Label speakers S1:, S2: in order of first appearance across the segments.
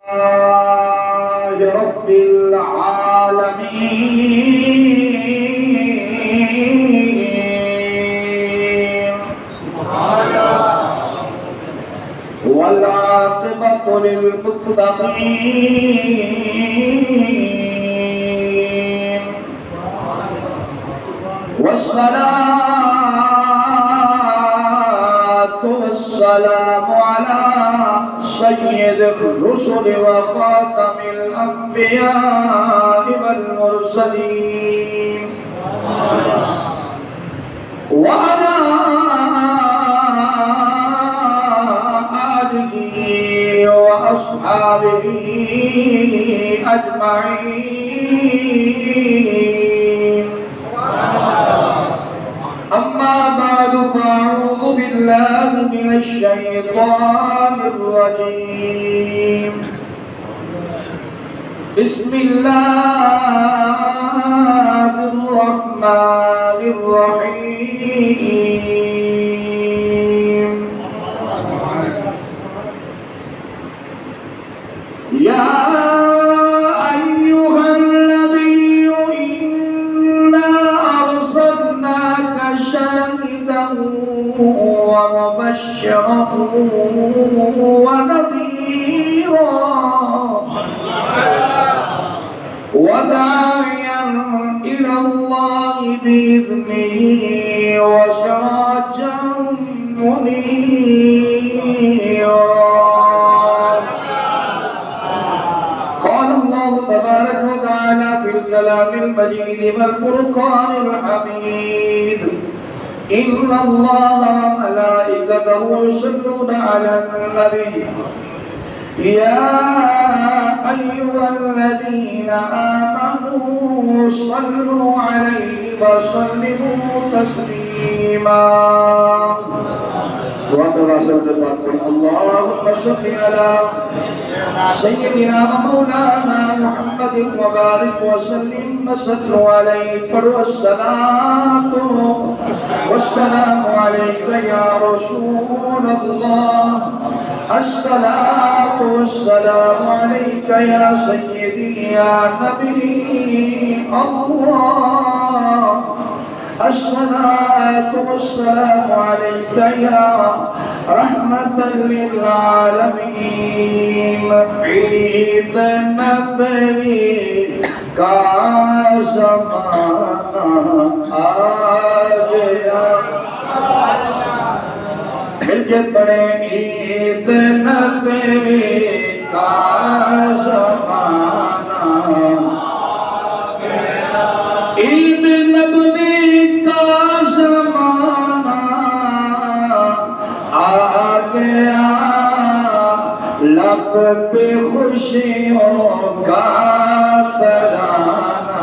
S1: رب العالمين والعاقبة للمتقين والصلاة والسلام على سيد الرسل وخاتم الأنبياء والمرسلين وعلى آله وأصحابه أجمعين أما بعد فأعوذ بالله من الشيطان الرجيم بسم الله الرحمن الرحيم يا أيها النبي إنا أرسلناك شاهدا ومبشرا ونذيرا وداعيا إلى الله بإذنه وسراجا منيرا. قال الله تبارك وتعالى في الكلام المجيد والفرقان الحميد إن الله وملائكته يصلون على النبي يا أيها الذين آمنوا صلوا عليه وسلموا تسليما. اللهم صل على سيدنا ومولانا محمد وبارك وسلم وصلوا عليه والصلاة والسلام عليك يا رسول الله الصلاة والسلام عليك يا سيدي يا نبي الله الصلاة والسلام عليك يا رحمة للعالمين. عيد نبوی کا زمانہ آ گیا مل کے پڑھے عید نبوی کا زمانہ عید نبوی کا زمانہ آ گیا لب پہ خوشیوں کا ترانہ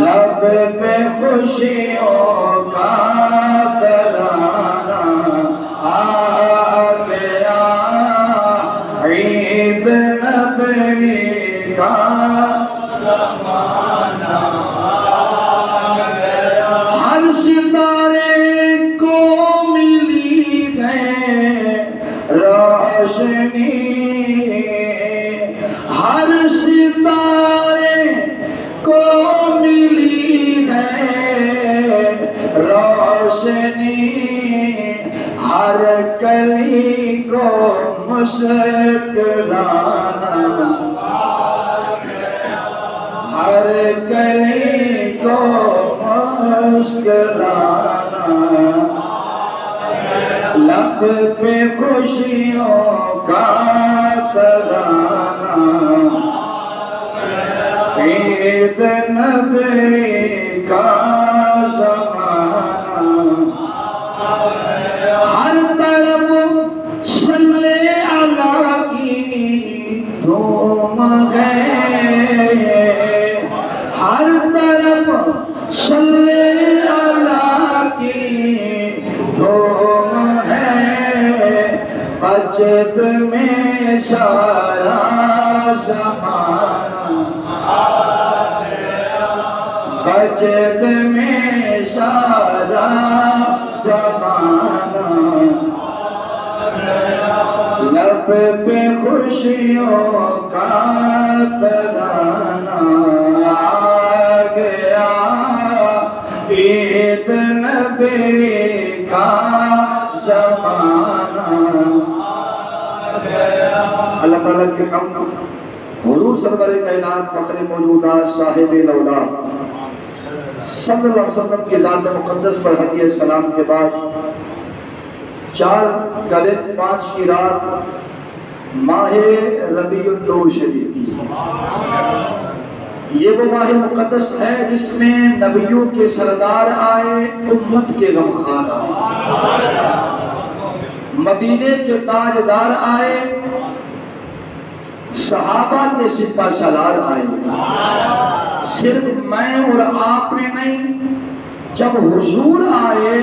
S1: لب پہ خوشیوں کا ترانہ آ گیا عید نبوی کا زمانہ آ گیا. ہر ستارے کو ملی ہے روشنی ہر ستارے کو ملی ہے روشنی ہر کلی کو مسکرانا ہر کلی کو مسکرانا لب پہ خوشیوں کا ترانہ عید نبوی کا زمانہ ہر طرف صلی اللہ کی دھوم ہے ہر طرف صلی اللہ کی دھوم ہے مسجد میں سارا زمانہ مسجد میں سارا زمانہ لب پہ خوشیوں کا ترانہ آ گیا، عید نبی کا زمانہ آ گیا۔ اللہ تعالیٰ کی حمد، حضور سرور کائنات فخر موجودات صاحب الاولاد صلی اللہ علیہ وسلم کی ذات مقدس پر ہدیہ سلام کے بعد 4 کا دن 5 کی رات ماہ ربیع الاول شریف، یہ وہ ماہ مقدس ہے جس میں نبیوں کے سردار آئے، امت کے غمخوار آئے، مدینے کے تاجدار آئے، صحابہ کے سپہ سالار آئے۔ صرف میں اور آپ نے نہیں، جب حضور آئے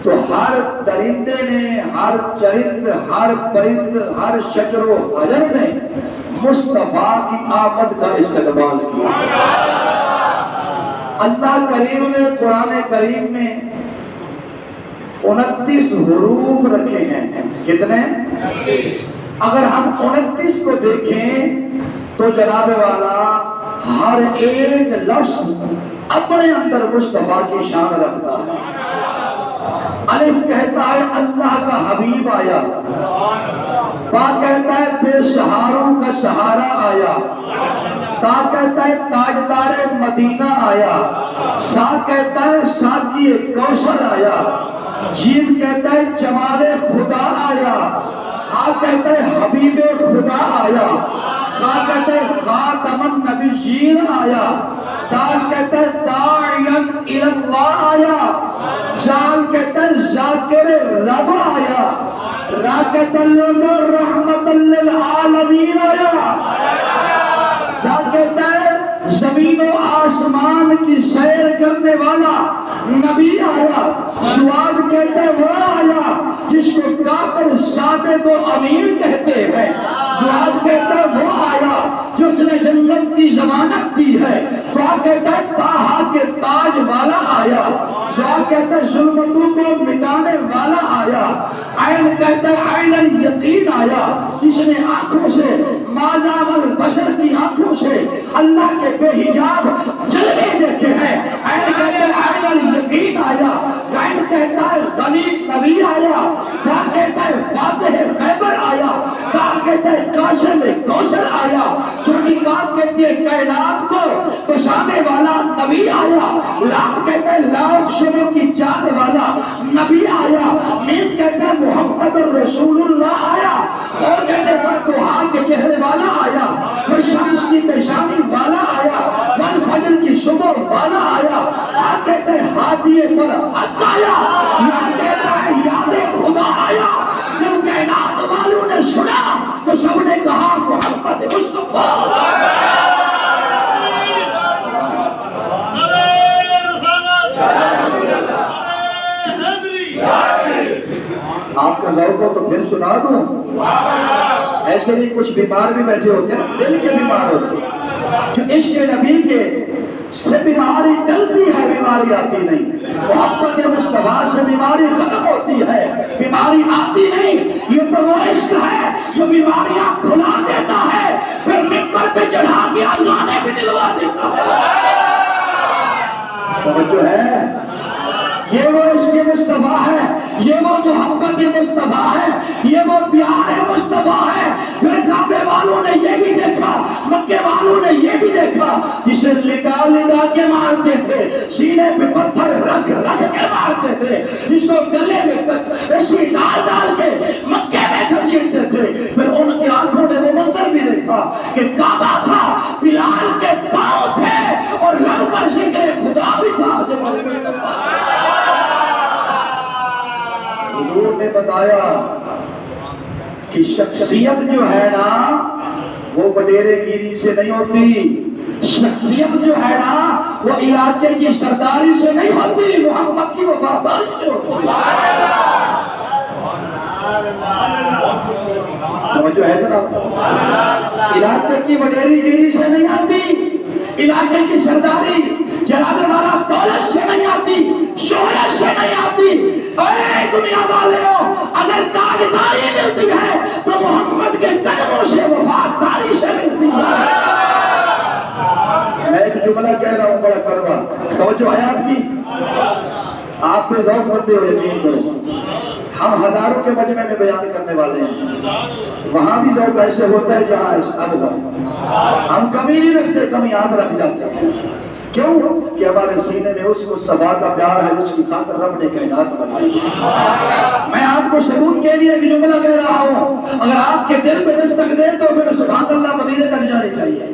S1: تو ہر درندے نے، ہر چرند، ہر پرند، ہر شجر و حجر نے مصطفیٰ کی آمد کا استقبال کیا۔ اللہ کریم نے قرآن کریم میں 29 حروف رکھے ہیں۔ کتنے؟ اگر ہم 29 کو دیکھیں تو جناب والا ہر ایک لفظ اپنے اندر مصطفیٰ کی شان رکھتا ہے۔ الف کہتا ہے اللہ کا حبیب آیا، با کہتا ہے بے سہاروں کا سہارا آیا، تا کہتا ہے تاجدار مدینہ آیا، سا کہتا ہے ساقی کوثر آیا، جیم کہتا ہے جمال خدا آیا، ہا کہتا ہے حبیب خدا آیا، خا کہتا ہے خاتم النبیین آیا، دال کہتا ہے داعین الی اللہ آیا، زال کہتا ہے ذاکر رب آیا، را کہتا ہے رحمت للعالمین آیا، زا کہتا ہے زمین و آسمان کی سیر کرنے والا نبی آیا، سواد کہتا ہے وہ آیا جس کو کافر سادے کو امیر کہتے ہیں، سواد کہتا ہے وہ آیا جو اس نے جنت کی ضمانت دی ہے، وہ کہتا ہے طٰہٰ کے تاج والا آیا، سوا کہتا ہے ظلمتوں کو مٹانے والا آیا، عین کہتا ہے عین الیقین آیا جس نے آنکھوں سے ماذا والبشر کی آنکھوں سے اللہ کے بے حجاب جلوے دیکھے ہیں، عین کہتا ہے عین الیقین آیا، عین کہتا ہے غنی نبی آیا، کا کہتا ہے فاتح خیبر آیا، کا کہتا ہے قاسم کوثر آیا، چونکہ کام کہتی ہے کائنات کو بسانے والا نبی آیا، لاکھ کہتا ہے لاکھ شبوں کی چال والا نبی آیا، میم کہتا ہے محمد الرسول اللہ آیا، اور کہتے ہیں والضحیٰ کے چہرے والا آیا، والشمس کی پیشانی والا آیا، والفجر کی صبح والا آیا، کہتے ہیں ہادی پر حق آیا، یا کہتا ہے یاد خدا آیا۔ جب کائنات والوں نے سنا تو سب نے کہا محمد مصطفیٰ۔ آپ کا ذوق ہو تو پھر سنا دوں، ایسے نہیں کچھ بیمار بھی بیٹھے ہوتے ہیں، دل کے بیمار ہوتے ہیں، جو عشق نبی کے سے بیماری ٹلتی ہے، بیماری آتی نہیں، محبت مصطفیٰ سے بیماری ختم ہوتی ہے، بیماری آتی نہیں۔ یہ تو وہ عشق ہے جو بیماریاں بھلا دیتا ہے، پھر ممبر پہ چڑھا کے اذانیں بھی دلوا دیتا ہے۔ توجہ ہے، یہ وہ عشق مصطفیٰ ہے، یہ وہ محبت مصطفیٰ ہے، یہ وہ پیار مصطفیٰ ہے۔ پھر کعبے والوں نے یہ بھی دیکھا، مکے والوں نے یہ بھی دیکھا، جسے لٹا لٹا کے مارتے تھے، سینے پہ پتھر رکھ رکھ کے مارتے تھے، جس کو گلے میں رسی ڈال ڈال کے مکے میں گھسیٹتے تھے۔ پھر ان کی آنکھوں نے وہ منظر بھی دیکھا کہ کعبہ تھا، بلال کے پاؤں تھے، اور لب پر ذکر خدا بھی تھا۔ حضور نے بتایا کہ شخصیت جو ہے نا وہ وڈیرے گیری سے نہیں ہوتی، شخصیت جو ہے نا وہ علاقے کی سرداری سے نہیں ہوتی، محمد کی وفاداری سے ہوتی ہے۔ توجہ ہے جناب، علاقے کی وڈیری گیری سے نہیں آتی، علاقے کی سرداری جناب والا دولت سے نہیں آتی، شہرت سے نہیں آتی۔ اے دنیا والے، اگر تاجداری ملتی ہے تو محمد توجہ ہے آپ کی؟ آپ پہ ذوق متے ہو، یقین کرو ہم ہزاروں کے مجمع میں بیان کرنے والے ہیں، وہاں بھی ذوق ایسے ہوتا ہے جہاں اس اب ہو، ہم کمی نہیں رکھتے، کمی آپ رکھ جاتے ہیں۔ کیوں کہ ہمارے سینے میں اس مصطفیٰ کا پیار ہے جس کی خاطر رب نے کائنات بنائی ہے۔ میں آپ کو ثبوت کے لیے ایک جملہ کہہ رہا ہوں، اگر آپ کے دل پہ دستک دے تو پھر سبحان اللہ مدینے تک جانی چاہیے۔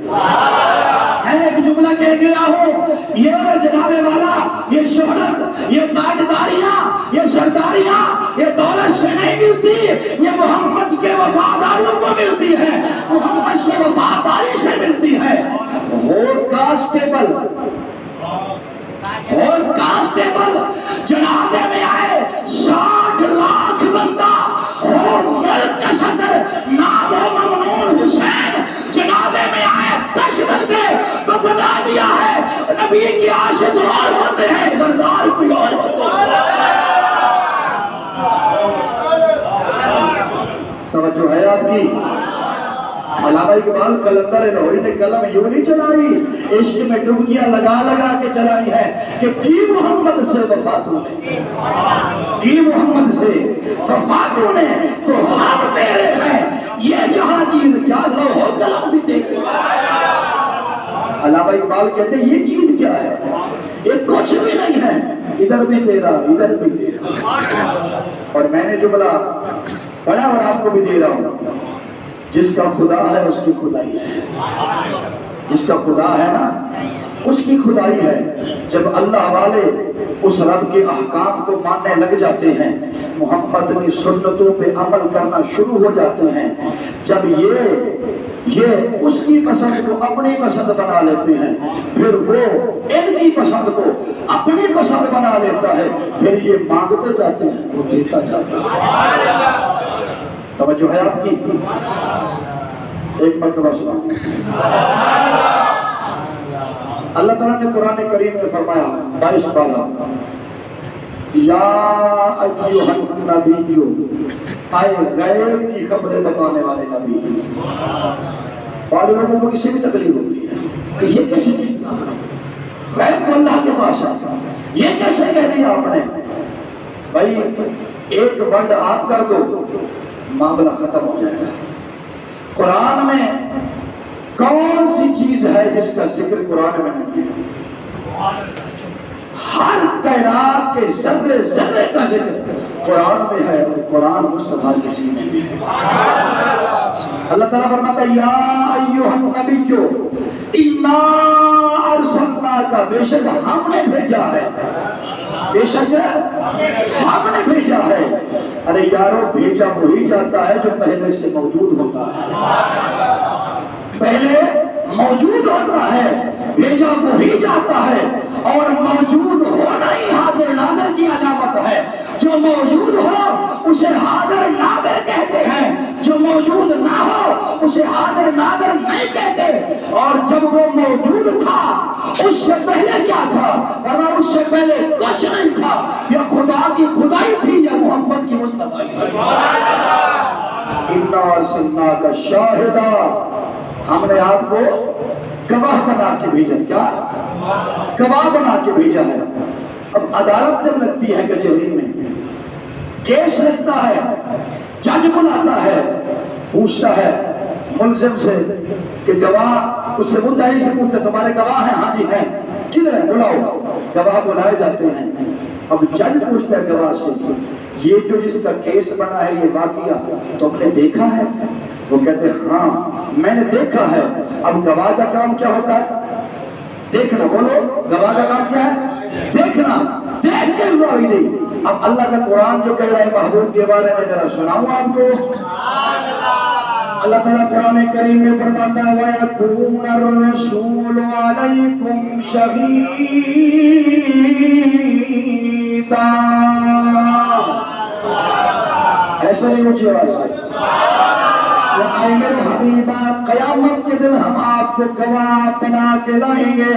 S1: میں ایک جملہ کہہ گیا ہوں، یہ جناب والا، یہ شہرت، یہ تاجداریاں، یہ سرداریاں، یہ دولت سے نہیں ملتی، یہ محمد کے وفاداروں کو ملتی ہے، محمد سے وفاداری سے ملتی ہے۔ اور کانسٹیبل جنازے میں آئے 60 لاکھ بندہ، اور ملک کا صدر نام و ممنون حسین جنازے میں آئے 10 بندے، تو بتا دیا ہے نبی کی عاشق اور ہوتے ہیں، دردار کوئی اور ہوتے ہیں۔ توجہ ہے آپ کی؟ علامہ اقبال قلندر لاہوری نے قلم یوں نہیں چلائی، عشق میں ڈبکیاں لگا لگا کے چلائی ہے کہ کی محمد سے وفا تو نے، کی محمد سے وفا تو نے، تو ہم تیرے ہیں، یہ جہاں چیز کیا لوح و قلم بھی تیرے۔ علامہ اقبال کہتے ہیں یہ چیز کیا ہے، یہ کچھ بھی نہیں ہے، ادھر بھی تیرا ادھر بھی تیرا۔ اور میں نے جملہ پڑھا اور آپ کو بھی دے رہا ہوں، جس کا خدا ہے اس کی خدائی ہے، جس کا خدا ہے نا اس کی خدائی ہے۔ جب اللہ والے اس رب کے احکام کو ماننے لگ جاتے ہیں، محمد کی سنتوں پہ عمل کرنا شروع ہو جاتے ہیں، جب یہ اس کی پسند کو اپنی پسند بنا لیتے ہیں، پھر وہ ان کی پسند کو اپنی پسند بنا لیتا ہے، پھر یہ مانگتے جاتے ہیں وہ دیتا جاتا ہے۔ توجہ ہے آپ کی؟ ایک مرتبہ سنا، اللہ تعالیٰ نے قرآن کریم میں فرمایا 22 پارہ، یا ایھا النبی، آئے غیب کی خبریں بتانے والے نبی۔ اور لوگوں کو اس سے بھی تکلیف ہوتی ہے کہ یہ کیسے کہتا غیب کو اللہ کے پاس ہے، یہ کیسے کہہ دیا آپ نے؟ بھائی ایک ورڈ آپ کر دو معاملہ ختم ہو جائے گا۔ قرآن میں کون سی چیز ہے جس کا ذکر قرآن میں نہیں ہے؟ ہر کائنات کے ذرے ذرے کا ذکر قرآن میں ہے، اور قرآن مصطفیٰ کے سینے میں ہے۔ اللہ تعالیٰ فرماتا ہے یا ایھا النبی انا ارسلناک، بے شک ہم نے بھیجا ہے، بے شک ہم نے بھیجا ہے۔ ارے یارو بھیجا وہی جاتا ہے جو پہلے سے موجود ہوتا ہے، پہلے موجود ہوتا ہے، بھیجا وہی جاتا ہے، اور موجود ہونا ہی حاضر ناظر کی علامت ہے۔ جو موجود ہو اسے حاضر ناظر کہتے ہیں، جو موجود نہ ہو اسے حاضر ناظر نہیں کہتے۔ اور جب وہ موجود تھا اس سے پہلے کیا تھا؟ ورنہ اس سے پہلے کچھ نہیں تھا، یا خدا کی خدائی تھی یا محمد کی مصطفیٰ تھی۔ انا ارسلناک شاہدا، ہم نے آپ کو گواہ بنا کے بھیجا۔ کیا گواہ بنا کے بھیجا ہے؟ اب عدالت جب لگتی ہے کچہری میں، کیس لگتا ہے، جج بلاتا ہے، پوچھتا ہے ملزم سے کہ گواہ، اس سے مدعی سے پوچھتا تمہارے گواہ ہیں؟ ہاں جی ہیں۔ کدھر ہیں؟ بلاؤ۔ گواہ بلائے جاتے ہیں۔ اب جج پوچھتا ہے گواہ سے یہ جو جس کا کیس بنا ہے یہ واقعہ تم نے دیکھا ہے؟ وہ کہتے ہیں ہاں میں نے دیکھا ہے۔ اب گواہ کا کام کیا ہوتا ہے؟ دیکھنا۔ بولو گواہ کا کام کیا ہے؟ دیکھنا۔ دیکھ کے گواہی نہیں۔ اب اللہ کا قرآن جو کہہ رہا ہے محبوب کے بارے میں ذرا سناؤں آپ کو۔ اللہ تعالیٰ قرآن کریم میں فرماتا ہے وَيَكُونَ الرَّسُولُ عَلَيْكُمْ شَهِيدًا، ایسا نہیں اونچی آواز سے، اے میرے حبیبہ قیامت کے دن ہم آپ کو گواہ بنا کے لائیں گے۔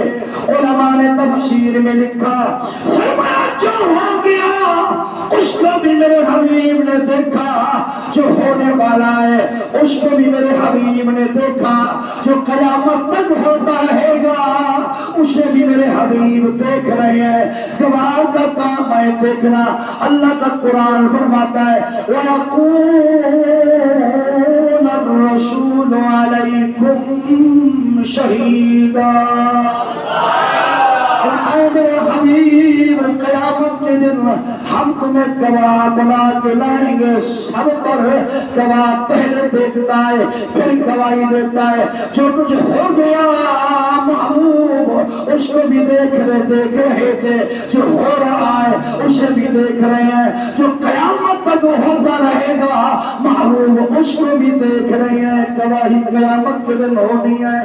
S1: علماء نے تفسیر میں لکھا، فرمایا جو ہو گیا اس کو بھی میرے حبیب نے دیکھا، جو ہونے والا ہے اس کو بھی میرے حبیب نے دیکھا، جو قیامت تک ہوتا رہے گا اسے بھی میرے حبیب دیکھ رہے ہیں۔ گواہ کا کام ہے دیکھنا۔ اللہ کا قرآن فرماتا ہے وَيَكُونَ الرَّسُولُ عَلَيْكُمْ شَهِيدًا۔ اے میرے حبیب قیامت کے دن ہم تمہیں گواہ بنا کے لائیں گے، سب پر گواہ پہلے دیکھتا ہے پھر گواہی دیتا ہے۔ جو کچھ ہو گیا محبوب اس کو بھی دیکھ رہے تھے، جو ہو رہا ہے اسے بھی دیکھ رہے ہیں، جو قیامت تک ہوتا رہے گا محبوب اس کو بھی دیکھ رہے ہیں۔ گواہی قیامت کے دن ہونی ہے۔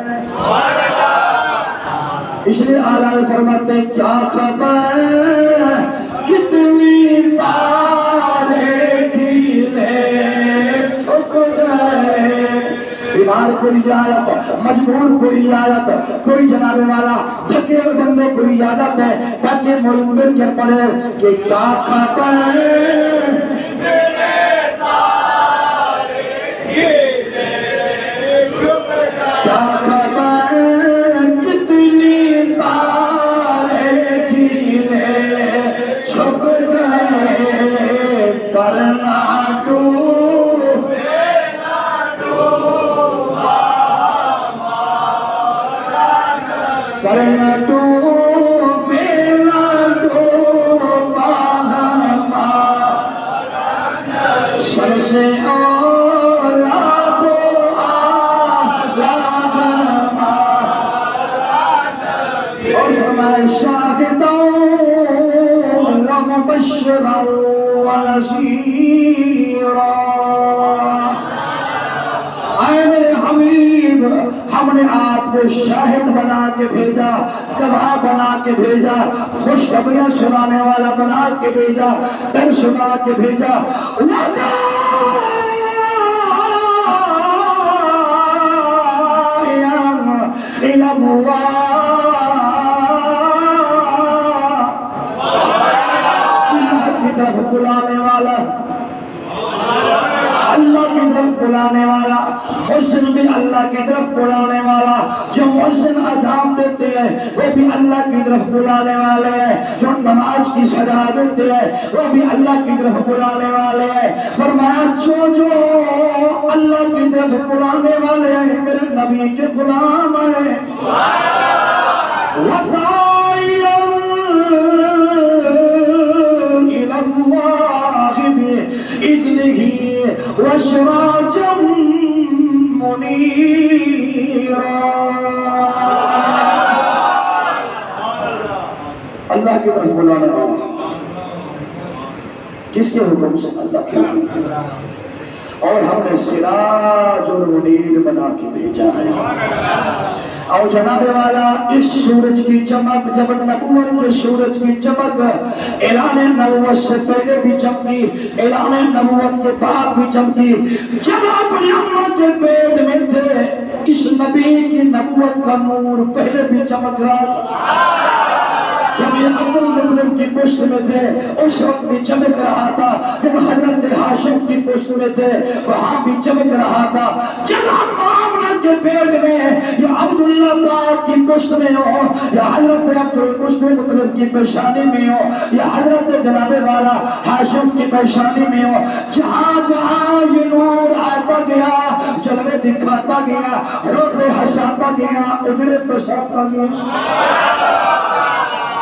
S1: اس لیے اعلیٰ فرماتے ہیں کیا خبر کتنی تارے کھیلے چھپ گئے، بیمار کو اجازت، مجبور کو اجازت، کوئی جناب والا تھکے ہوئے بندے کو اجازت ہے تاکہ ملک مل کے پڑے کہ کیا خبر ہم نے آپ کو شاہد بنا کے بھیجا، گواہ بنا کے بھیجا، خوشخبریاں سنانے والا بنا کے بھیجا، ڈر سنا کے بھیجا۔ بلانے والا اللہ کی طرف بلانے والا، محسن بھی اللہ کی طرف بلانے والا، جو محسن اذان دیتے ہیں وہ بھی اللہ کی طرف بلانے والے ہیں، جو نماز کی سزا دیتے ہیں وہ بھی اللہ کی طرف بلانے والے ہیں۔ فرمایا جو اللہ کی طرف بلانے والے ہیں میرے نبی کے غلام ہیں۔ وَسِرَاجًا مُنِيرًا۔ اللہ کی طرف بلانے والا کس کے حکم سے؟ اللہ کے حکم سے۔ اور ہم نے سراج اور منیر بنا کے بھیجا ہے۔ اور جناب والا اس سورج کی چمک جب نبوت کے سورج کی چمک اعلان نبوت سے پہلے بھی چمکی، اعلان نبوت کے بعد بھی چمکی۔ جب اپنی امت کے پیٹ میں تھے اس نبی کی نبوت کا نور پہلے بھی چمک رہا تھا۔ جب یہ عبد المطلب کی پشت میں تھے اس وقت بھی چمک رہا تھا، جب حضرت ہاشم کی پشت میں تھے وہاں بھی چمک رہا تھا، جب آمنہ کے پیٹ میں یا عبداللہ پاک کی پشت میں ہو یا حضرت عبد المطلب کی پیشانی میں ہو یا حضرت جناب والا ہاشم کی پیشانی میں ہو، جہاں جہاں یہ نور آتا گیا جلوے دکھاتا گیا، روتے ہنساتا گیا، اجڑے بساتا گیا۔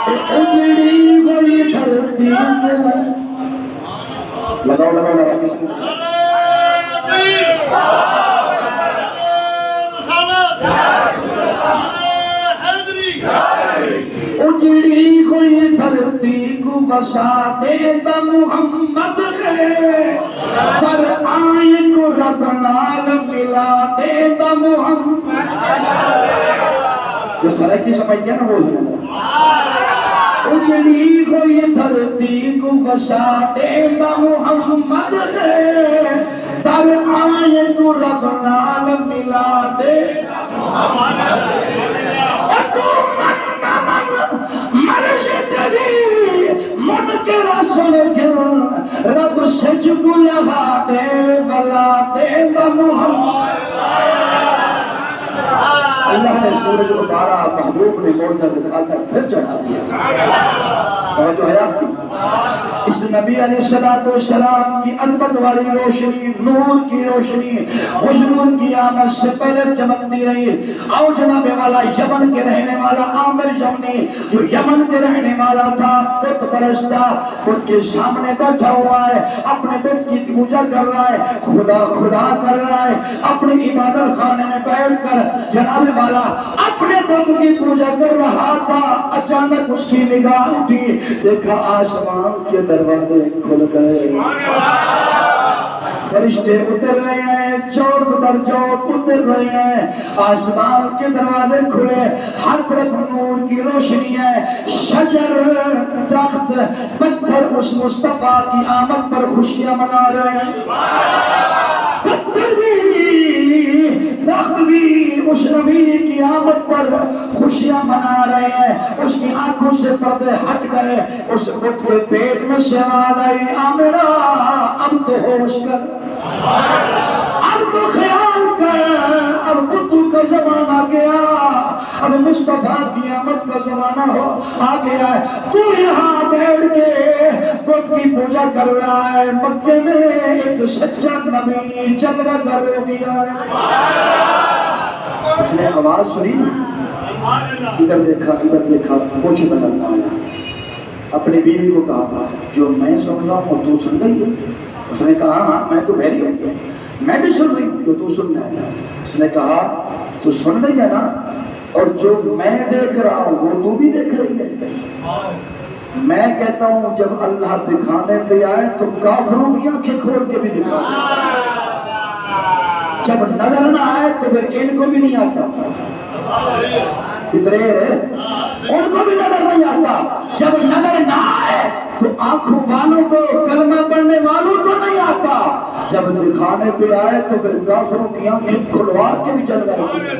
S1: اجڑی ہوئی دھرتی لگاؤ کس نے اجڑی ہوئی دھرتی کو بسا دیتا محمد ہے، پر آئے کو رب لال ملا دیتا محمد۔ جو سرکی سمجھتے ہیں نا بول رہے ہیں اجڑی ہوئی دھرتی کو بسا دیتا محمد ہے، در آئے کو رب لال ملا دیتا محمد ہے۔ اور تو من مرشد بھی من کے رسول گر رب سج کو لگا دے بلا دے محمد اللہ نے سورج کو بارہ محبوب نے موڑ کر دکھا کر پھر چڑھا دیا اور جو ہے آپ کی اس نبی علیہ السلام کی عظمت والی روشنی نور کی روشنی حضور کی آمد سے پہلے چمکتی رہی اور جناب والا یمن کے رہنے والا عامر یمنی جو یمن کے رہنے والا تھا بت پرست تھا بت کے سامنے بیٹھا ہوا ہے اپنے بت کی پوجا کر رہا ہے خدا خدا کر رہا ہے اپنی عبادت خانے میں بیٹھ کر جناب والا اپنے بت کی پوجا کر رہا تھا اچانک اس کی نگاہ اٹھی دیکھا آسمان کے دروازے کھل گئے فرشتے اتر رہے ہیں چوک در چوک اتر رہے ہیں آسمان کے دروازے کھلے ہر طرف نور کی روشنی ہے شجر درخت پتھر اس مصطفیٰ کی آمد پر خوشیاں منا رہے ہیں پتھر بھی درخت بھی اس نبی کی آمد پر خوشیاں منا رہے ہیں اس کی آنکھوں سے پردے ہٹ گئے اس بت کے پیٹ میں سے آواز آئی آمرا اب تو ہوش کر اب تو خیال کر اب بتوں کا زمانہ گیا اب مصطفیٰ کی آمد کا زمانہ آ گیا ہے تو یہاں بیٹھ کے بت کی پوجا کر رہا ہے مکے میں ایک سچا نبی جلوہ گر ہو گیا ہے اس نے آواز سنی ادھر دیکھا کچھ بدلنا ہے اپنی بیوی کو کہا جو میں سن رہا ہوں تو سن رہی ہے اس نے کہا ہاں میں تو بہری ہوں میں بھی سن رہی ہوں جو تو سن رہا ہے اس نے کہا تو سن رہی ہے نا اور جو میں دیکھ رہا ہوں وہ تو بھی دیکھ رہی ہے میں کہتا ہوں جب اللہ دکھانے پہ آئے تو کافروں کی آنکھیں کھول کے بھی دکھا جب نظر نہ آئے تو پھر ان کو بھی نہیں آتا کتنے ہے ان کو بھی نظر نہیں آتا جب نظر نہ آئے تو آنکھوں والوں کو کلمہ پڑھنے والوں کو نہیں آتا جب دکھانے پہ آئے تو پھر کافروں کی آنکھیں کھلوا کے بھی چل رہے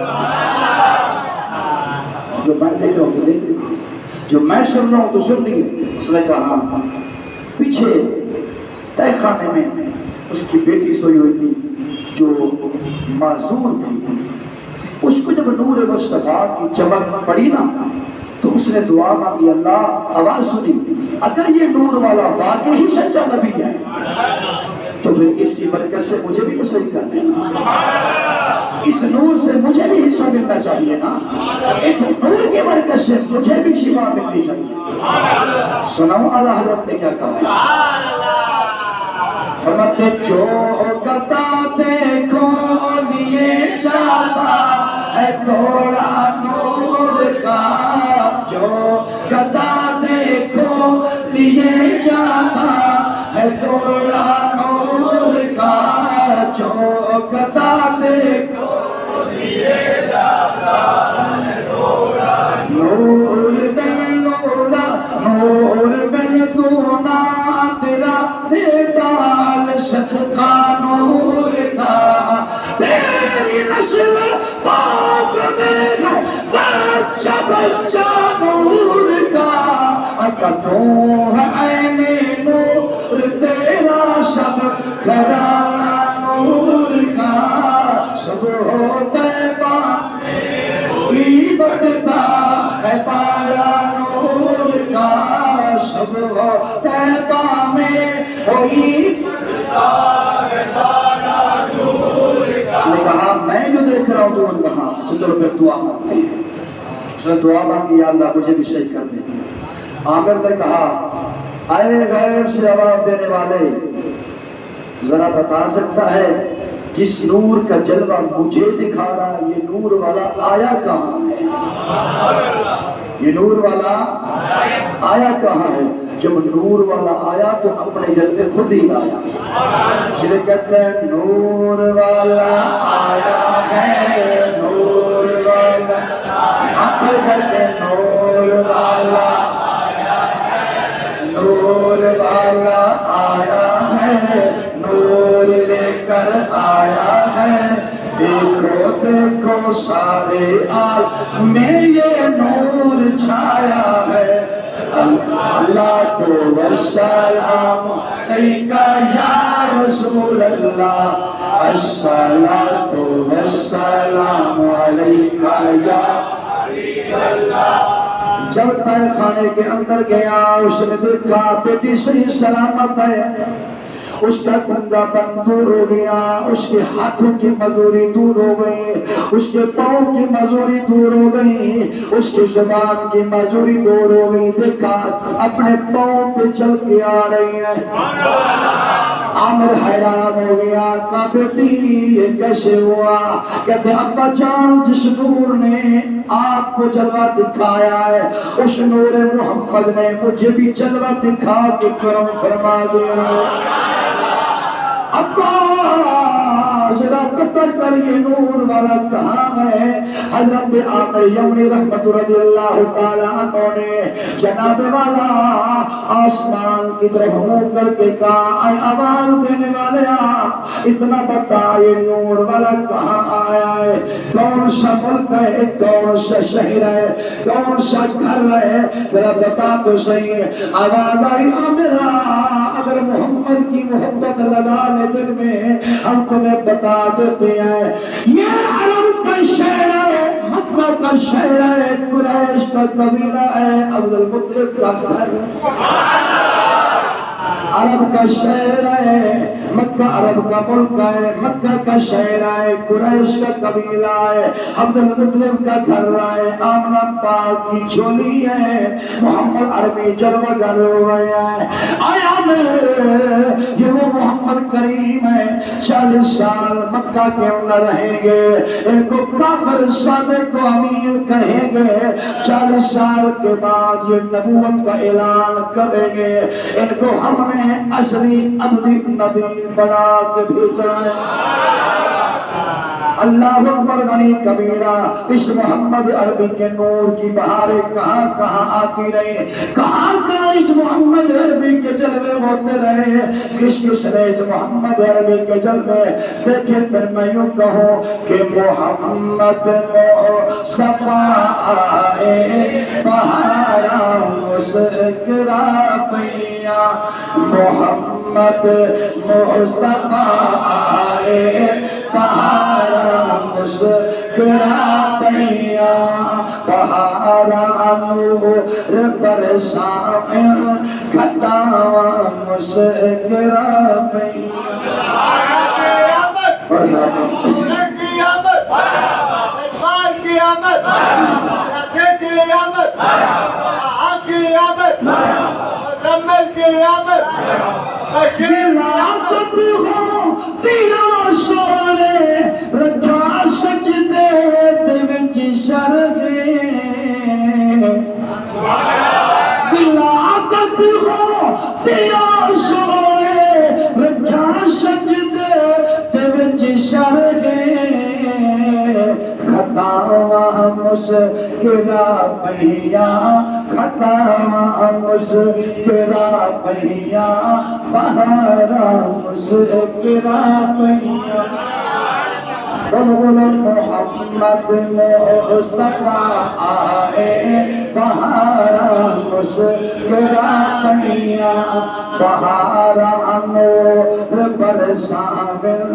S1: جو میں دیکھ رہا ہوں تو دیکھ رہی جو میں سن رہا ہوں تو سن رہی ہے اس نے کہا پیچھے تہ خانے میں اس کی بیٹی سوئی ہوئی تھی جو معذور تھی اس کو جب نور مصطفیٰ کی چمک پڑی نا تو اس نے دعا مانگی اللہ آواز سنی اگر یہ نور والا واقعی سچا نبی ہے تو پھر اس کی برکت سے مجھے بھی تو صحیح کر دینا اس نور سے مجھے بھی حصہ ملنا چاہیے نا اس نور کی برکت سے مجھے بھی شفا ملنی چاہیے سنو اعلیٰ حضرت نے کیا کہا فرماتے جو گدا دیکھو لیے جاتا ہے تھوڑا نور کا جو گدا دیکھو لیے جاتا ہے تھوڑا نور کا جو گدا دیکھو لیے جاتا ہے تھوڑا نور بن نورا نور بن دونا تیرا ڈال صدقہ نور کا تیری نسل پاک میں ہے بچہ بچہ نور کا اکا تو ہے عین نور تیرا سب گھرانہ نور کا سب ہوتے بانے ہوئی بڑھتا ہے پارا نور کا سب ہوتے بانے ہوئی بڑھتا ہے پارا نور کا اس نے کہا میں جو دیکھ رہا ہوں تو ان کہا چلو پھر دعا مانگتے ہیں اس نے دعا مانگی یا اللہ مجھے بھی صحیح کر دے عامر نے کہا اے غیب سے آواز دینے والے ذرا بتا سکتا ہے جس نور کا جلوہ مجھے دکھا رہا یہ نور والا آیا کہاں ہے یہ نور والا آیا کہاں ہے جب نور والا آیا تو اپنے جلوے خود ہی آیا جنہیں کہتے ہیں نور والا آیا ہے نور والا آنکھیں کہتے ہیں نور والا آیا ہے نور والا آیا ہے نور لے کر آیا ہے دیکھو دیکھو سارے عالم میں یہ نور چھایا ہے الصلاۃ والسلام علیکہ یا رسول اللہ، الصلاۃ والسلام علیکہ یا حبیب اللہ۔ جب تہ خانے کے اندر گیا اس نے دیکھا بیٹی صحیح سلامت ہے، اس کا کنگا پن دور ہو گیا، اس کے ہاتھوں کی مزوری دور ہو گئی، اس کے پاؤں کی مزوری دور ہو گئی، اس کی زبان کی مزوری دور ہو گئی۔ دیکھا اپنے پاؤں پہ چل کے آ رہی ہے۔ عامر حیران ہو گیا، کہا بیٹی یہ کیسے ہوا؟ کہتے ابا جان جس نور نے آپ کو جلوہ دکھایا ہے اس نور محمد نے مجھے بھی جلوہ دکھا کے کرم فرما دیا۔ ابا ذرا پتہ کر یہ نور والا کہاں ہے؟ حضرت عامر یمنی رحمت رضی اللہ تعالیٰ عنہ نے جناب والا آسمان کی طرف منہ کر کے کہا، اے آواز دینے والے اتنا بتا یہ نور والا کہاں آیا ہے؟ کون سا ملک ہے؟ کون سا شہر ہے؟ کون سا گھر ہے؟ ذرا بتا تو صحیح۔ آواز آئی عامرہ اگر محمد کی محبت لگا لے دل میں ہم تمہیں بتا دیتے ہیں، یہ عرب کا شہر ہے، مکہ کا شہر ہے، قریش کا قبیلہ ہے، عبد المطلب کا گھر عرب کا شہر ہے، مکہ عرب کا ملک ہے، مکہ کا شہر ہے، قریش کا قبیلہ ہے، عبد المطلب کا گھر ہے، آمنہ پاک کی جھولی ہے، محمد عربی جلوہ گر ہو گیا ہے۔ آیا یہ وہ محمد کریم ہے، 40 سال مکہ کے اندر رہیں گے، ان کو کافر صادق و امین کہیں گے، 40 سال کے بعد یہ نبوت کا اعلان کریں گے، ان کو ہم نے اصلی عبدی نبی بنا کے بھیجا ہے۔ اللہ اکبر غنی کبیرہ۔ اس محمد عربی کے نور کی بہاریں کہاں کہاں آتی رہی، کہاں کہاں اس محمد عربی کے جلوے ہوتے رہے، کس کس نے اس محمد عربی کے جلوے دیکھے؟ پھر میں یوں کہوں کہ محمد مصطفیٰ آئے بہارا مسکرا پیا، محمد مصطفیٰ آئے بہارا مسکرا پیا، بہارا نور برسائے گھٹاوا مسکرا پیا۔ لیاقت ہو تیرا سونے رکھا سجدے دے وچ شرگے، لیاقت ہو تیرا سونے رکھا سجدے دے وچ شرگے، خطاواں مسکرا پیا، خطاواں مسکرا پیا، بہارا مسکرا پیا۔ محمد مصطفیٰ آئے بہارا مسکرا پیا، بہارا نور برسامل،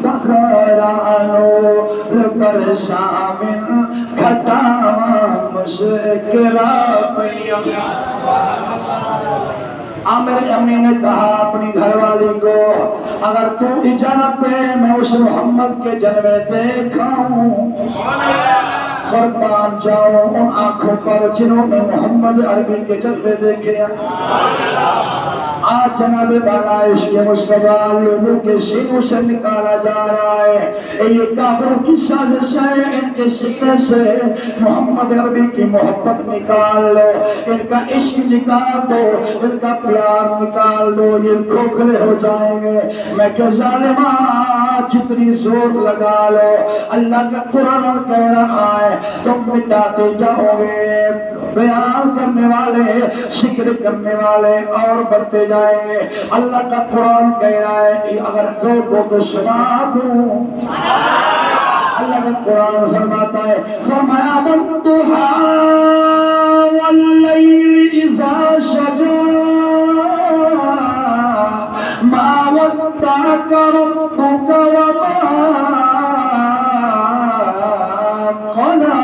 S1: بہارا نور برسامل، گھٹاوا مسکرا پیا۔ عامر امی نے کہا اپنی گھر والی کو، اگر تو اجازت دے میں اس محمد کے جلوے دیکھاؤں، قربان جاؤں ان آنکھوں پر جنہوں نے محمد عربی کے جلوے دیکھے۔ آج جناب بالا عشق مصطفیٰ لوگوں کے سینوں سے نکالا جا رہا ہے، یہ کافروں کی سازش ہے، ان کے سینے سے محمد عربی کی محبت نکال لو، ان کا عشق نکال دو، ان کا پیار نکال دو، یہ کھوکھلے ہو جائیں گے۔ میں کہ ظالمہ جتنی زور لگا لو، اللہ کا قرآن کہہ رہا ہے تم مٹاتے جاؤ گے، بیان کرنے والے ذکر کرنے والے اور بڑھتے جائیں گے۔ اللہ کا قرآن کہہ رہا ہے اگر دو کو تو سنا دوں، اللہ کا قرآن فرماتا ہے، فرمایا والضحیٰ واللیل اذا سجا ما ودعک ربک وما قلى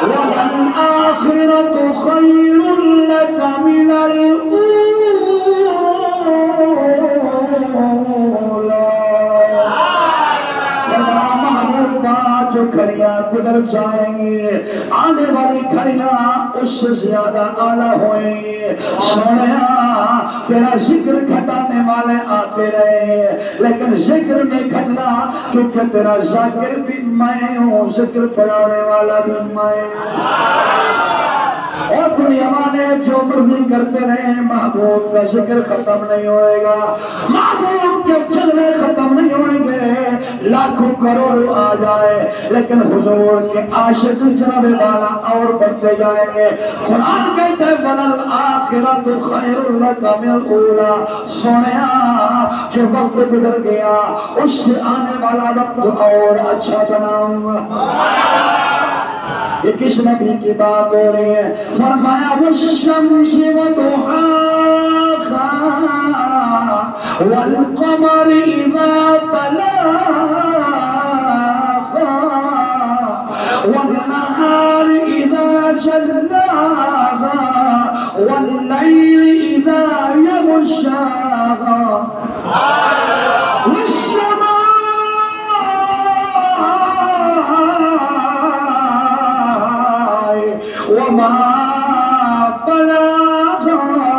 S1: وللآخرة خير لك من الأولى. جو گھڑیاں گزر جائیں گی آنے والی گھڑیاں اس سے زیادہ اعلیٰ ہوئیں گی. سویا تیرا ذکر گھٹانے والے آتے رہے لیکن ذکر نہیں گھٹنا کیونکہ تیرا ذاکر بھی میں ہوں، ذکر پڑھانے والا بھی میں. اور دنیا والے جو مرضی کرتے رہے محبوب کا ذکر ختم نہیں ہوئے گا، محبوب کے جلوے ختم نہیں ہوئیں گے، لاکھوں کروڑوں آ جائے لیکن حضور کے عاشق جناب والا اور بڑھتے جائیں گے. قرآن کہتا ہے وَلَلْآخِرَةُ خَيْرٌ لَكَ مِنَ الْأُولَى. سونیا جو وقت گزر گیا اس سے آنے والا وقت اور اچھا بناؤں گا. یہ کس نبی کی بات ہو رہی ہے؟ فرمایا والشمس وضحاها والقمر اذا تلاها والنهار اذا جلاها والليل اذا يغشاها وما بلغا.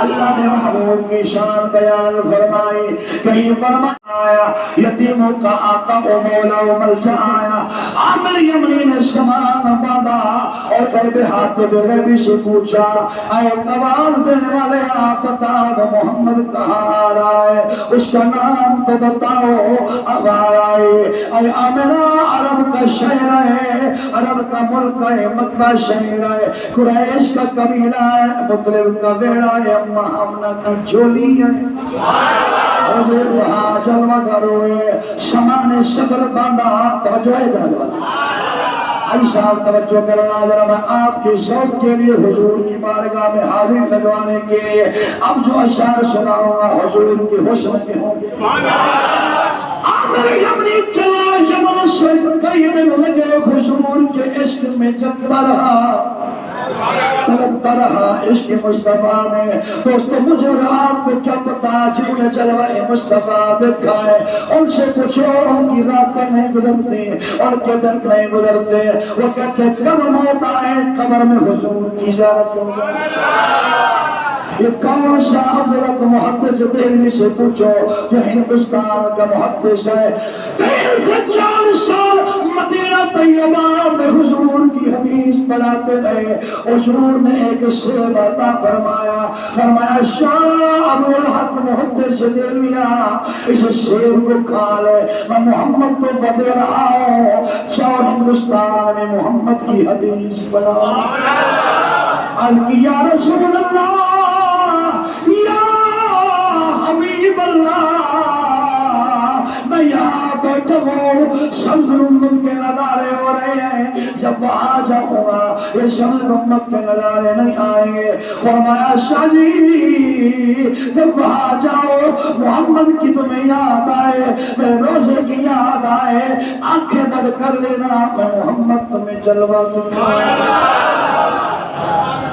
S1: اللہ نے محبوب کی شان بیان فرمائی. کہیں فرمایا یتیموں کا آقا و مولا و ملجا آیا. عامر یمنی نے سامان باندھا اور غیب حاطب غیبی سے پوچھا اے آواز دینے والے آپ بتا وہ محمد کہاں آ رہا ہے، اس کا نام تو بتاؤ. اب آئے اے آمنہ عرب کا شہر ہے، عرب کا ملک ہے، مکہ شہر ہے، قریش کا قبیلہ ہے، مطلب کا بیڑا ہے، اما ہمنا کی جولی ہے. حضور وہاں جلوہ گر ہوئے، سامان صبر باندھا. توجہ ہے جناب والا علی صاحب توجہ کرنا ذرا. میں آپ کے ذوق کے لیے حضور کی بارگاہ میں حاضری لگوانے کے لیے اب جو اشعار سناؤں گا حضور کے حسن کے ہوں گے. عامر یمنی چلا یمن سے کئی دن لگے حضور کے عشق میں جگتا رہا تڑپتا رہا عشق مصطفیٰ میں. دوستو مجھے اور آپ کو کیا پتا جنہوں نے جلوہ مصطفیٰ دیکھا ہے ان سے پوچھو ان کی راتیں نہیں گزرتی ان کے دن نہیں گزرتے. وہ کہتے کب موت آئے قبر میں حضور کی زیارت ہو جائے. یہ کون سا عبداللہ محدث دہلوی سے پوچھو جو ہندوستان کا محدث ہے. 3 سے 4 سال مدینہ طیبہ میں حضور کی حدیث پڑھاتے رہے. حضور نے ایک سیب عطا فرمایا. فرمایا شاہ عبدالحق محدث دہلویہ اس سیب کو کھا لے، میں محمد تو بدے رہا ہوں، چاہو ہندوستان میں محمد کی حدیث پڑھا. یا رسول اللہ یا حبیب اللہ میں یہاں بیٹھا ہوں سمجھ امت کے نظارے ہو رہے ہیں، جب وہاں جاؤں گا یہ سمجھ امت کے نظارے نہیں آئیں گے. فرمایا شاہ جی جب وہاں جاؤ محمد کی تمہیں یاد آئے، میرے روزے کی یاد آئے، آنکھیں بند کر لینا میں محمد تمہیں جلوہ دکھاؤں.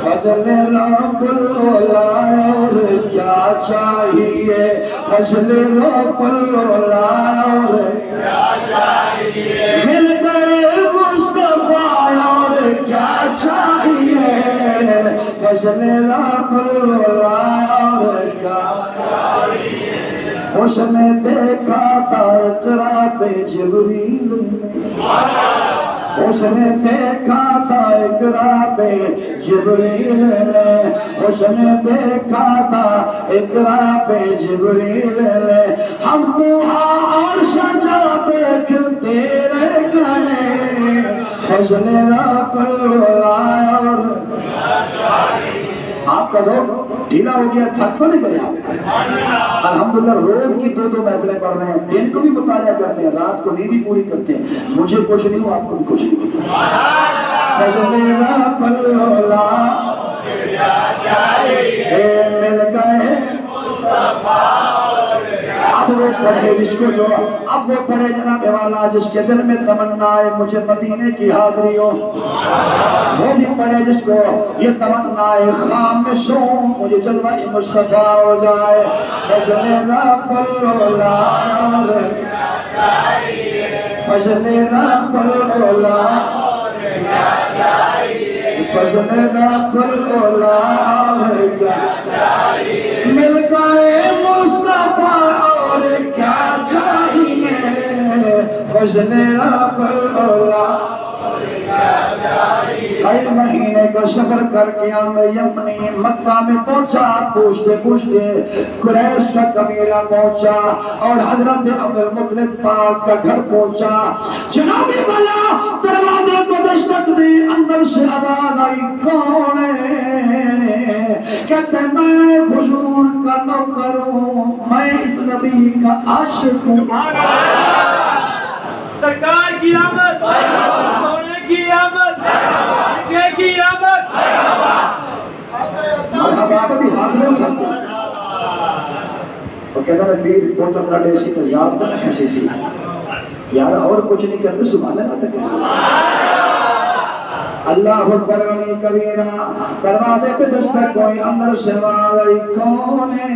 S1: فضل رب اور کیا چاہیے، فضل رب اور کیا چاہیے، مل کر مصطفیٰ اور کیا چاہیے، فضل رب اور کیا چاہیے. اس نے دیکھا تھا اقرا پہ جبریل نے، اس نے دیکھا تھا اقرا پہ جبریل نے، اس نے دیکھا تھا اقرا پہ جبریل نے. ہم دعا اور سجا دیکھتے رہ گئے، فضل رب اور آپ کا دو ڈھیلا ہو گیا، تھک تو نہیں گئے آپ؟ الحمدللہ روز کی 2 محفلیں پڑھ رہے ہیں، دن کو بھی مطالعہ کرتے ہیں، رات کو نیند بھی پوری کرتے ہیں، مجھے کچھ نہیں ہو، آپ کو بھی کچھ نہیں ہو۔ فضلنا پلولا مل گئے اب وہ پڑھے جس کو جو اب وہ پڑھے جناب والا جس کے دل میں تمنا ہے مجھے مدینے کی حاضری ہو، وہ بھی پڑھے جس کو یہ تمنا ہے خامشوں مجھے جلوہ مصطفیٰ ہو جائے۔ فضلنا پلولا فضلنا پلولا فضلنا پلولا مل گئے مصطفیٰ اور کیا چاہیے، فضلنا پلولا۔ کئی مہینے کا سفر کر کے یمنی مکہ میں پہنچا، پوچھتے پوچھتے قریش کا قبیلہ پہنچا اور حضرت عبد المطلب پاک کا گھر پہنچا۔ جناب والا دروازے کو دستک دی، اندر سے آواز آئی کون ہے؟ کہتے میں حضور کا نوکر ہوں، میں اس نبی کا عاشق ہوں۔
S2: سرکار کی آمد، سونے کی آمد، مکے کی آمد۔
S1: مرحبا بھی ہاتھ میں اٹھاتے اور کہتا ہے نبی بہت اپنا ڈیسی تو یاد تو کیسے سی یار اور کچھ نہیں کرتے سبحان اللہ تک اللہ اکبر غنی کبیرہ۔ دروازے پہ دستک کوئی اندر سے آئی کون ہے؟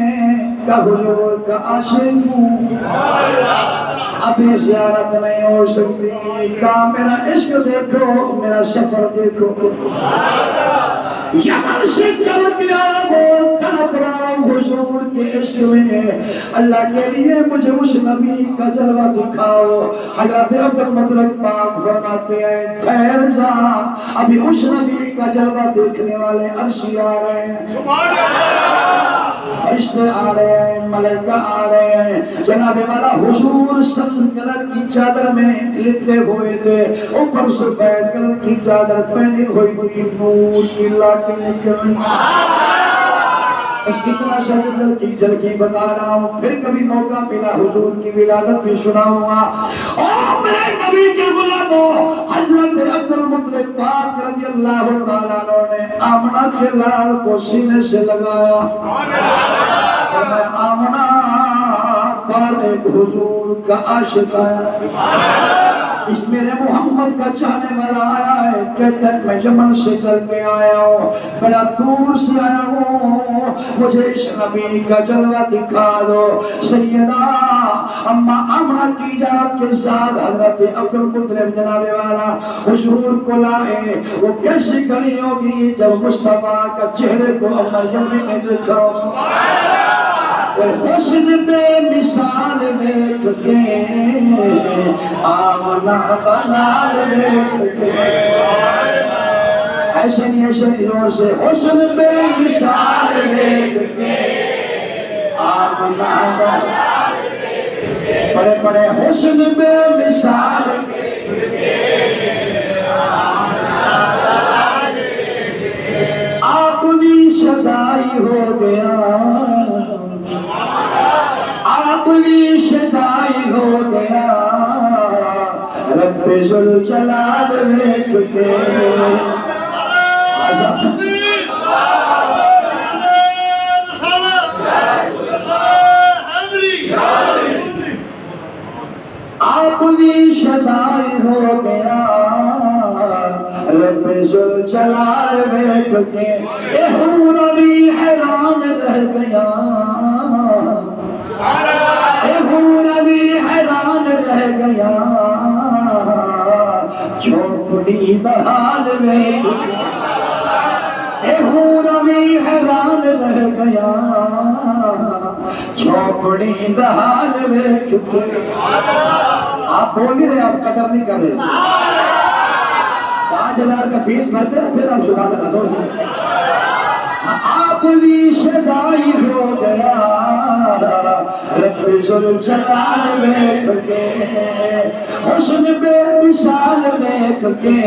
S1: کہ حضور کا عاشق ہوں، ابھی زیارت نہیں ہو سکتی، کہا میرا عشق دیکھو میرا سفر دیکھو، یمن سے چل کے آیا وہ تڑپ رہا حضور کے عشق میں، اللہ کے لیے مجھے اس نبی کا جلوہ دکھاؤ۔ حضرت عبد المطلب پاک فرماتے ہیں ٹھہر جا، ابھی اس نبی کا جلوہ دیکھنے والے عرشی آ رہے ہیں، فرشتے آ رہے ہیں، ملائکہ آ رہے ہیں۔ جناب والا حضور سبز کلر کی چادر میں لپٹے ہوئے تھے، اوپر سفید کلر کی چادر پہنی ہوئی تھی، نور کی لاٹھی نکل رہی۔ اس کتنا شدت کی جلکی بتا رہا ہوں، پھر کبھی موقع ملا حضور کی ولادت بھی سناؤں گا۔ اور میرے نبی کے غلاموں، حضرت عبد المطلب پاک رضی اللہ تعالیٰ عنہ نے آمنہ کے لال کو سینے سے لگایا، میں آمنہ پر ایک حضور کا عاشق آیا، اس میرے محمد کا چاہنے والا آیا ہے، کہتا ہے میں یمن سے چل کے آیا ہوں، بڑا دور سے آیا ہوں، مجھے اس نبی کا جلوہ دکھا دو۔ سیدہ اما آمنہ کی اجازت کے ساتھ حضرت عبد المطلب جناب والا حضور کو لائے۔ وہ کیسی کھڑی ہوگی جب مصطفیٰ کا چہرے کو اما یمنی نے دیکھا، حسن بے مثال دیکھ کے آمنہ بلال دیکھ کے، ایسے نہیں ایسے زور سے، حسن بے مثال دیکھ کے آمنہ بلال دیکھ کے، پڑے پڑے حسن بے مثال دیکھ کے آمنہ بلال دیکھ کے، آپ بھی شدائی ہو گیا، آپ بھی شدائی ہو گیا، رب ذوالجلال دیکھ کے۔ آپ بھی شدائی ہو گیا، رب ذوالجلال دیکھ کے، اے حور بھی حیران رہ گیا، اے حور بھی حیران رہ گیا، چوپڑی دہال میں، اے حور بھی حیران رہ گیا، چوپڑی دہال میں۔ آپ بول نہیں رہے، آپ قدر نہیں کر رہے، 5000 کا فیس بھرتے ہیں پھر آپ سنا دینا دور سے۔ آپ بھی شدائی ہو گیا، رب ذوالجلال دیکھ کے، حسن بے مثال دیکھ کے،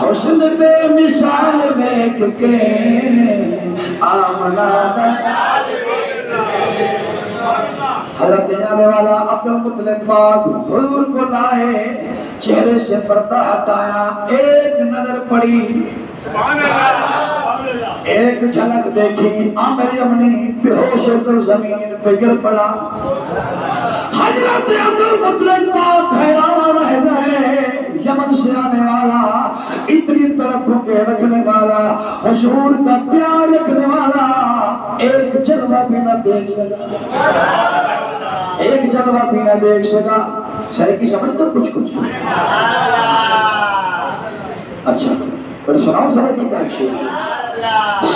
S1: حسن بے مثال دیکھ کے آمنا حضرت جانے والا عبد المطلب پاک حضور کو لائے، چہرے سے پردہ ہٹایا، ایک نظر پڑی، ایک جھلک دیکھی، عامر یمنی بے ہوش ہو کر زمین پہ گر پڑا۔ حضرت عبد المطلب پاک حیران رہ گئے، یمن سے آنے والا، اتنی طرفوں کے رکھنے والا، حضور کا پیار رکھنے والا، ایک جلوہ بھی نہ دیکھ سکا، ایک جلوہ بھی نہ دیکھ سکا۔ سر کی سمجھ تو کچھ اچھا پر سناؤ سر کی تاکشی۔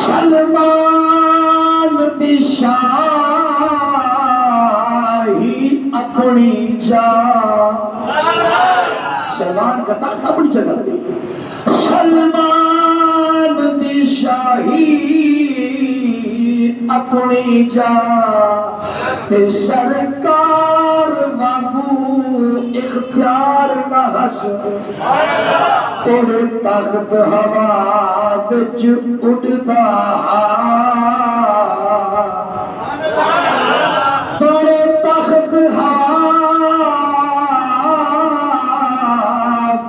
S1: سلمان دی شاہی اپنی جا، سلمان کا تخت اپنی جگہ پہ، سلمان دی شاہی اپنی جا تے سرکار وانگو اختیار نہ ہس، تیرے تخت ہوا وچ اڑدا، تیرے تخت ہوا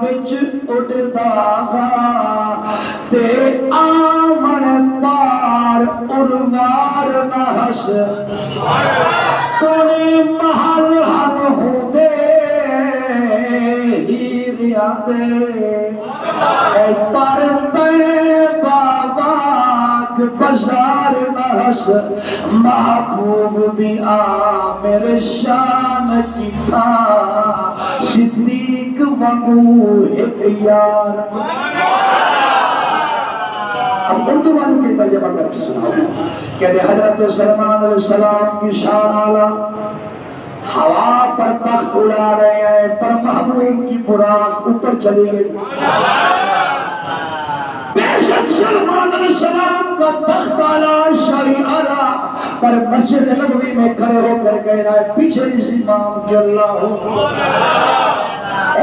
S1: وچ اڑدا، تے آمن پار اروار نہ ہس، تونے محل ہم ہو دے ہیریا دے، پر تے باباک بازار نہ ہس، محبوب دی آمر شان کی تھا، صدیق وانگو ایک یار۔ اب اردو والوں کی ترجمہ کر کے سناؤ۔ کہتے حضرت سلمان علیہ السلام کی شان اعلیٰ، ہوا پر تخت اڑا رہے ہیں، پر محبوب کی براق اوپر چلی گئی۔ بے شک سلمان علیہ السلام کا تخت اعلیٰ شاہی اعلیٰ، پر مسجد نبوی میں کھڑے ہو کر کہہ رہا ہے پیچھے اس امام کے اللہ ہو۔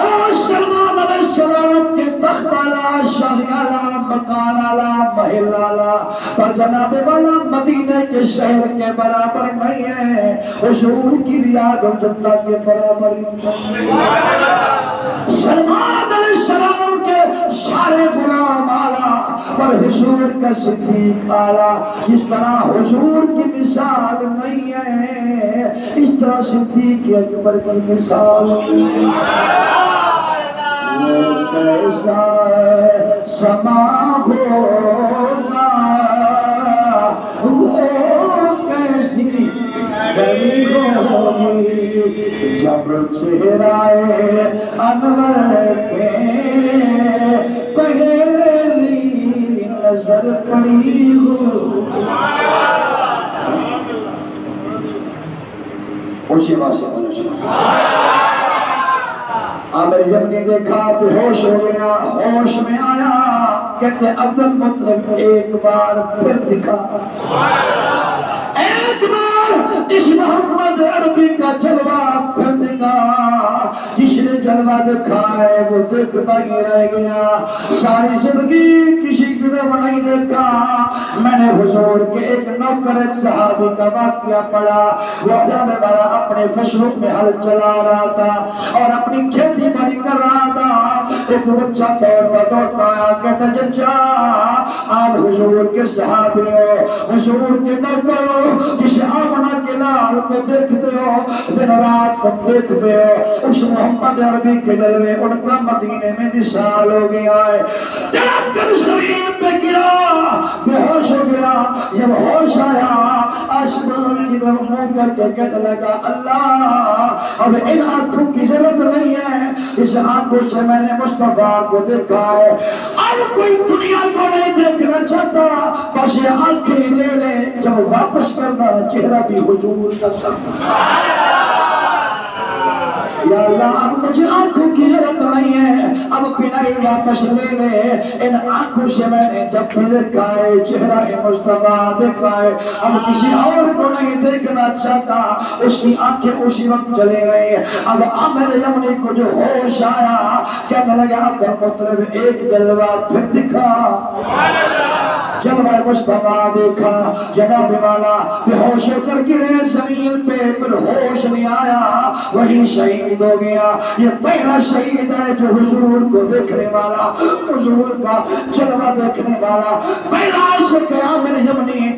S1: اور سلمان علیہ السلام کے تخت اعلیٰ شاہی اعلیٰ، مکان اعلیٰ، محل اعلیٰ، پر جناب والا مدینہ کے شہر کے برابر نہیں ہے، حضور کی ریاض الجنہ کے برابر نہیں ہے۔ سلمان علیہ السلام کے سارے غلام اعلیٰ، پر حضور کا صدیق اعلیٰ، اس طرح حضور کی مثال نہیں ہے، اس طرح صدیق اکبر کی مثال نہیں ہے۔ وہ کیسا سما ہوگا، وہ کیسی گھڑی ہوگی، جب چہرہ انور پہ پہلی نظر پڑی ہو۔ اونچی بات سے عامر یمنی دیکھا بے ہوش ہو گیا، ہوش میں آیا، کہتے عبد المطلب ایک بار پھر دکھا، ایک بار اس محمد عربی کا جلوہ پھر دکھا، جس نے جلوہ دکھا ہے وہ دیکھتا ہی رہ گیا، ساری زندگی کسی طرف نہیں دیکھا۔ میں نے حضور کے ایک نوکر ایک صحابی کا واقعہ پڑھا، وہ جانے والا اپنے فصلوں میں ہل چلا رہا تھا اور اپنی کھیتی بڑی کر رہا تھا، ایک بچہ دوڑتا آیا، کہتا چچا آپ حضور کے صحابی ہو، حضور کے نوکر ہو، جسے آمنہ کے لال کو دیکھتے ہو، دن رات کو دیکھتے ہو، اس محمد عربی کے جلوے ان کا مدینے میں مثال ہو گیا ہے۔ تڑپ کر زمین پہ گرا، بے ہوش ہو گیا، جب ہوش آیا آسمان کی طرف منہ کر کے کہنے لگا اللہ اب ان آنکھوں کی ضرورت نہیں ہے، اس آنکھوں سے میں نے مصطفیٰ کو دیکھا ہے، اب کوئی دنیا کو نہیں دیکھنا چاہتا، بس یہ آنکھیں لے لے، جب واپس کرنا چہرہ بھی حضور کا سامنے۔ یا اللہ اب مجھے آنکھوں کی ضرورت نہیں ہے، اب بینائی واپس لے لے، ان آنکھوں سے میں نے جب بھی دیکھا ہے چہرہ مصطفیٰ دیکھا ہے، اب کسی اور کو نہیں دیکھنا چاہتا، اس کی آنکھیں اسی وقت چلے گئی۔ اب عامر یمنی کو جو ہوش آیا، کہنے لگا عبد المطلب ایک جلوہ پھر دکھا، جلوہ مصطفیٰ دیکھا، جناب والا بے ہوش ہو کر گرے زمین پہ، پھر ہوش نہیں آیا، وہی شہید ہو گیا۔ یہ پہلا شہید ہے جو حضور کو دیکھنے والا، حضور کا جلوہ دیکھنے والا، پہلا عاشق ہے عامر یمنی۔